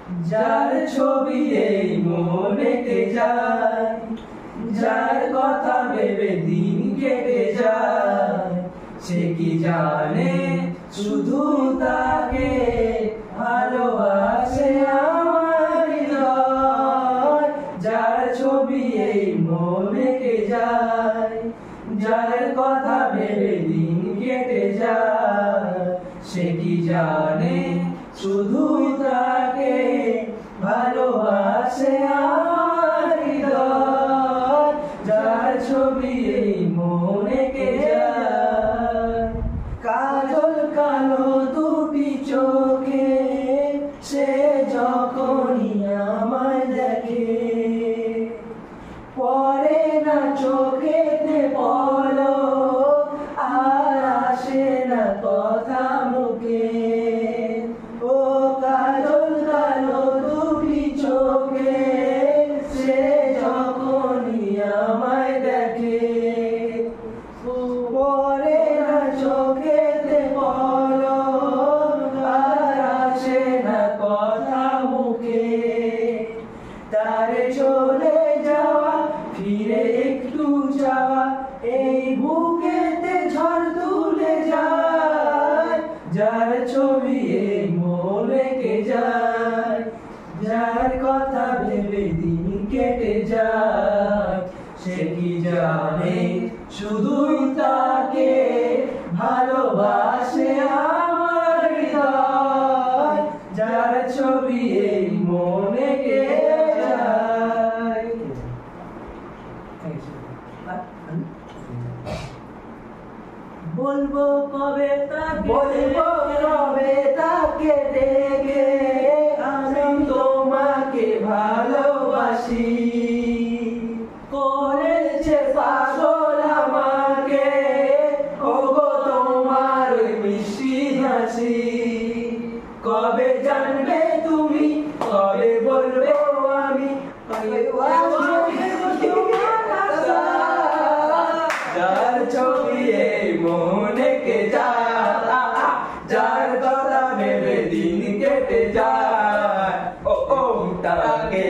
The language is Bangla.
যার ছবি এই মনে কে যায়, যার কথা ভেবে দিন কেটে যায়, সে কি জানে শুধু তাকে ভালোবাসে আমার হৃদয়। যার ছবি এই মনে কে যায়, যার কথা ভেবে দিন কেটে যায়, সে কি জানে শুধু তাকে ভালোবাসে আমার হৃদয়। যার ছবি এই মনে কে যায়, কাজল কালো দুটি চোখে সে যখনই আমায় দেখে, পরে না চোখেতে পলক আর আসে না কথা মুখে। ও কাজল কালো দুটি চোখে সে যখনই আমায় দেখে, পরে না চোখেতে পলক আর আসে না কথা মুখে। তারে চলে যাওয়া ফিরে একটু যাওয়া এই বুকেতে ঝড় তুলে যায়। যার ছবি এই মনে কে যায়, যার কথা ভেবে দিন কেটে যায়, সে কি জানে শুধুই তাকে ভালোবাসে আমার হৃদয়। যার ছবি এই মনে কে যায়। বলবো কবে তাকে ডেকে আমি তোমাকে ভালোবাসি, করেছে পাগল আমাকে ওগো তোমার মিষ্টি হাসি। কবে জানবে তুমি, কবে বলবে আমি, যার ছবি এই মনে কে যায়, যার কথা ভেবে দিন কেটে যায়, ও তাকে